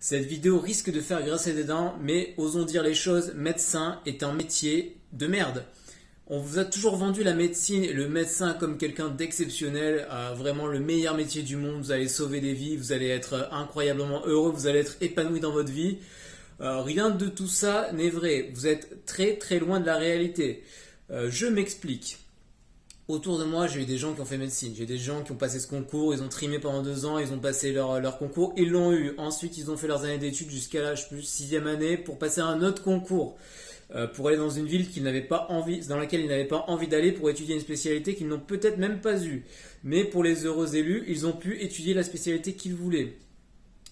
Cette vidéo risque de faire grincer des dents, mais osons dire les choses, médecin est un métier de merde. On vous a toujours vendu la médecine et le médecin comme quelqu'un d'exceptionnel, vraiment le meilleur métier du monde, vous allez sauver des vies, vous allez être incroyablement heureux, vous allez être épanoui dans votre vie. Rien de tout ça n'est vrai, vous êtes très très loin de la réalité. Je m'explique. Autour de moi, j'ai eu des gens qui ont fait médecine, j'ai des gens qui ont passé ce concours, ils ont trimé pendant 2 ans, ils ont passé leur concours, ils l'ont eu. Ensuite, ils ont fait leurs années d'études jusqu'à la 6e année pour passer un autre concours, pour aller dans une ville dans laquelle ils n'avaient pas envie d'aller pour étudier une spécialité qu'ils n'ont peut-être même pas eue. Mais pour les heureux élus, ils ont pu étudier la spécialité qu'ils voulaient.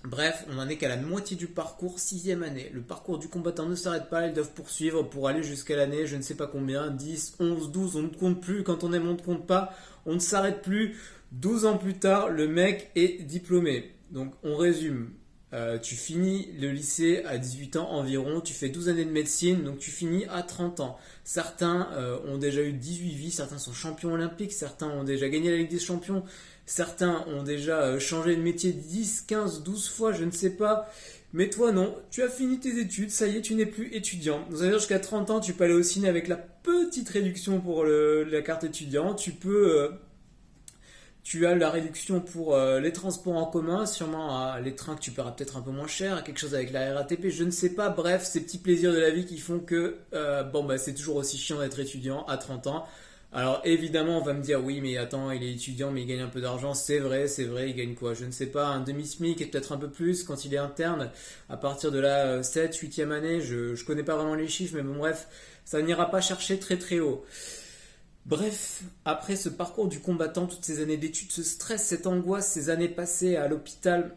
Bref, on n'en est qu'à la moitié du parcours, 6e année. Le parcours du combattant ne s'arrête pas, ils doivent poursuivre pour aller jusqu'à l'année, je ne sais pas combien, 10, 11, 12, on ne compte plus. Quand on aime, on ne compte pas, on ne s'arrête plus. 12 ans plus tard, le mec est diplômé. Donc on résume. Tu finis le lycée à 18 ans environ, tu fais 12 années de médecine, donc tu finis à 30 ans. Certains ont déjà eu 18 vies, certains sont champions olympiques, certains ont déjà gagné la Ligue des Champions, certains ont déjà changé de métier 10, 15, 12 fois, je ne sais pas. Mais toi non, tu as fini tes études, ça y est, tu n'es plus étudiant. Donc ça veut dire jusqu'à 30 ans, tu peux aller au ciné avec la petite réduction pour la carte étudiant, tu as la réduction pour les transports en commun, sûrement les trains que tu paieras peut-être un peu moins cher, quelque chose avec la RATP, je ne sais pas. Bref, ces petits plaisirs de la vie qui font que c'est toujours aussi chiant d'être étudiant à 30 ans. Alors évidemment, on va me dire oui, mais attends, il est étudiant, mais il gagne un peu d'argent. C'est vrai, il gagne quoi? Je ne sais pas, un demi-SMIC et peut-être un peu plus quand il est interne. À partir de la 7, 8e année, je connais pas vraiment les chiffres, mais bon bref, ça n'ira pas chercher très très haut. Bref, après ce parcours du combattant, toutes ces années d'études, ce stress, cette angoisse, ces années passées à l'hôpital,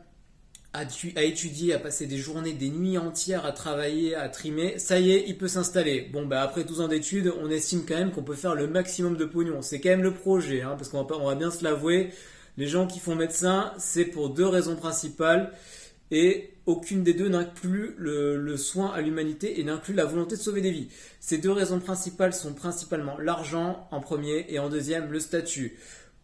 à étudier, à passer des journées, des nuits entières à travailler, à trimer, ça y est, il peut s'installer. Bon, après 12 ans d'études, on estime quand même qu'on peut faire le maximum de pognon. C'est quand même le projet, hein, parce on va bien se l'avouer, les gens qui font médecin, c'est pour 2 raisons principales. Et aucune des deux n'inclut le soin à l'humanité et n'inclut la volonté de sauver des vies. Ces 2 raisons principales sont principalement l'argent en premier et en deuxième le statut.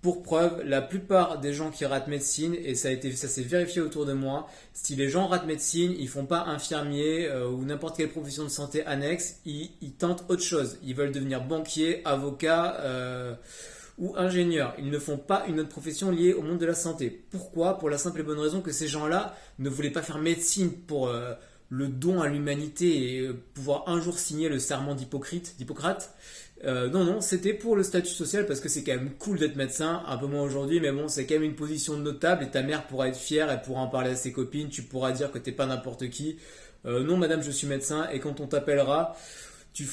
Pour preuve, la plupart des gens qui ratent médecine, et ça s'est vérifié autour de moi, si les gens ratent médecine, ils font pas infirmier ou n'importe quelle profession de santé annexe, ils tentent autre chose. Ils veulent devenir banquier, avocat ou ingénieurs. Ils ne font pas une autre profession liée au monde de la santé. Pourquoi? Pour la simple et bonne raison que ces gens-là ne voulaient pas faire médecine pour le don à l'humanité et pouvoir un jour signer le serment d'Hippocrate. Non, c'était pour le statut social parce que c'est quand même cool d'être médecin, un peu moins aujourd'hui, mais bon, c'est quand même une position notable et ta mère pourra être fière, elle pourra en parler à ses copines, tu pourras dire que t'es pas n'importe qui. Non, madame, je suis médecin et quand on t'appellera, tu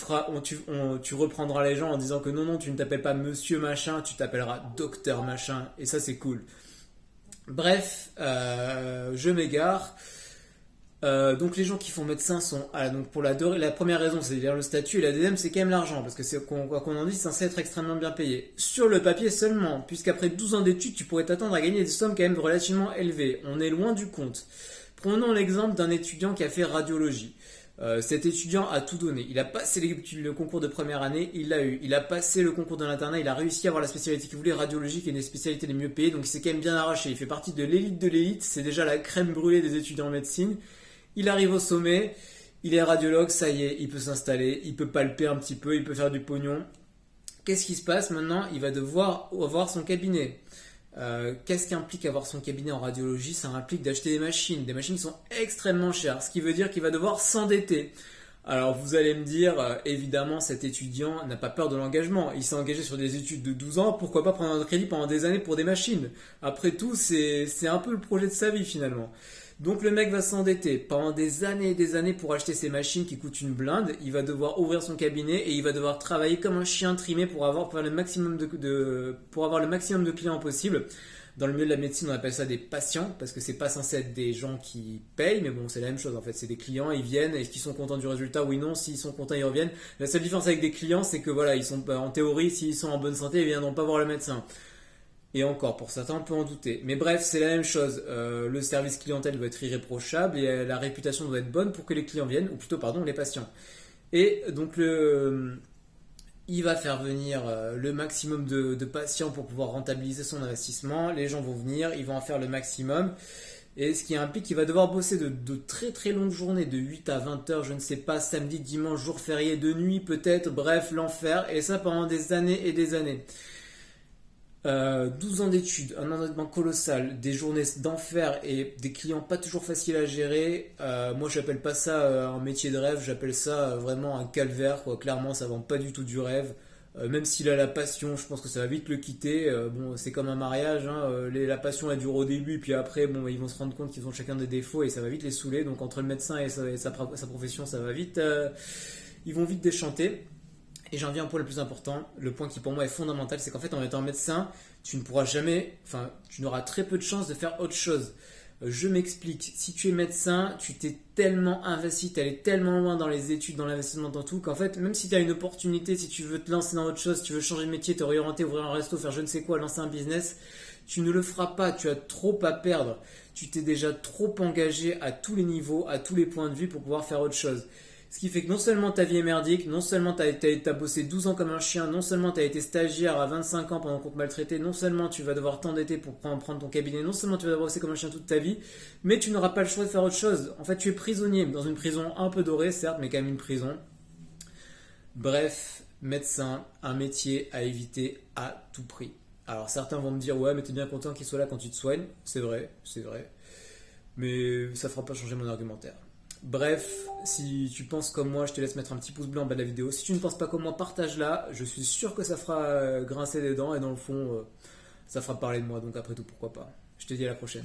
reprendras les gens en disant que non, tu ne t'appelles pas monsieur machin, tu t'appelleras docteur machin, et ça c'est cool. Bref, je m'égare. Donc les gens qui font médecin sont donc pour la première raison, c'est-à-dire le statut, et la deuxième c'est quand même l'argent, parce que quoi qu'on en dise, c'est censé être extrêmement bien payé. Sur le papier seulement, puisqu'après 12 ans d'études, tu pourrais t'attendre à gagner des sommes quand même relativement élevées. On est loin du compte. Prenons l'exemple d'un étudiant qui a fait radiologie. Cet étudiant a tout donné. Il a passé le concours de première année, il l'a eu. Il a passé le concours de l'internat, il a réussi à avoir la spécialité qu'il voulait, radiologie, qui est une des spécialités les mieux payées, donc il s'est quand même bien arraché. Il fait partie de l'élite, c'est déjà la crème brûlée des étudiants en médecine. Il arrive au sommet, il est radiologue, ça y est, il peut s'installer, il peut palper un petit peu, il peut faire du pognon. Qu'est-ce qui se passe maintenant? Il va devoir avoir son cabinet. Qu'est-ce qui implique avoir son cabinet en radiologie? Ça implique d'acheter des machines qui sont extrêmement chères, ce qui veut dire qu'il va devoir s'endetter. Alors vous allez me dire, évidemment cet étudiant n'a pas peur de l'engagement, il s'est engagé sur des études de 12 ans, pourquoi pas prendre un crédit pendant des années pour des machines? Après tout, c'est un peu le projet de sa vie finalement. Donc le mec va s'endetter pendant des années et des années pour acheter ces machines qui coûtent une blinde, il va devoir ouvrir son cabinet et il va devoir travailler comme un chien trimé pour avoir le maximum de clients possible. Dans le milieu de la médecine, on appelle ça des patients, parce que c'est pas censé être des gens qui payent, mais bon, c'est la même chose en fait. C'est des clients, ils viennent, est-ce qu'ils sont contents du résultat? Oui, non, s'ils sont contents, ils reviennent. La seule différence avec des clients, c'est que voilà, ils sont en théorie, s'ils sont en bonne santé, ils viendront pas voir le médecin. Et encore, pour certains, on peut en douter. Mais bref, c'est la même chose. Le service clientèle doit être irréprochable et la réputation doit être bonne pour que les clients viennent, ou plutôt, pardon, les patients. Et donc, il va faire venir le maximum de patients pour pouvoir rentabiliser son investissement. Les gens vont venir, ils vont en faire le maximum. Et ce qui implique qu'il va devoir bosser de très très longues journées, de 8 à 20 heures, je ne sais pas, samedi, dimanche, jour férié, de nuit peut-être, bref, l'enfer, et ça pendant des années et des années. 12 ans d'études, un endettement colossal, des journées d'enfer et des clients pas toujours faciles à gérer. Moi, j'appelle pas ça un métier de rêve, j'appelle ça vraiment un calvaire, quoi. Clairement, ça vend pas du tout du rêve. Même s'il a la passion, je pense que ça va vite le quitter. Bon, c'est comme un mariage, hein. La passion elle dure au début, puis après, bon, ils vont se rendre compte qu'ils ont chacun des défauts et ça va vite les saouler. Donc entre le médecin et sa profession, ça va vite, ils vont vite déchanter. Et j'en viens au point le plus important, le point qui pour moi est fondamental, c'est qu'en fait en étant médecin, tu ne pourras jamais, enfin tu n'auras très peu de chances de faire autre chose. Je m'explique, si tu es médecin, tu t'es tellement investi, tu es allé tellement loin dans les études, dans l'investissement, dans tout, qu'en fait même si tu as une opportunité, si tu veux te lancer dans autre chose, si tu veux changer de métier, te réorienter, ouvrir un resto, faire je ne sais quoi, lancer un business, tu ne le feras pas, tu as trop à perdre. Tu t'es déjà trop engagé à tous les niveaux, à tous les points de vue pour pouvoir faire autre chose. Ce qui fait que non seulement ta vie est merdique, non seulement t'as bossé 12 ans comme un chien, non seulement t'as été stagiaire à 25 ans pendant qu'on te maltraitait, non seulement tu vas devoir t'endetter pour prendre ton cabinet, non seulement tu vas devoir bosser comme un chien toute ta vie, mais tu n'auras pas le choix de faire autre chose. En fait, tu es prisonnier dans une prison un peu dorée, certes, mais quand même une prison. Bref, médecin, un métier à éviter à tout prix. Alors certains vont me dire, ouais, mais t'es bien content qu'il soit là quand tu te soignes. C'est vrai, c'est vrai. Mais ça fera pas changer mon argumentaire. Bref, si tu penses comme moi, je te laisse mettre un petit pouce bleu en bas de la vidéo. Si tu ne penses pas comme moi, partage-la. Je suis sûr que ça fera grincer des dents et dans le fond, ça fera parler de moi. Donc après tout, pourquoi pas. Je te dis à la prochaine.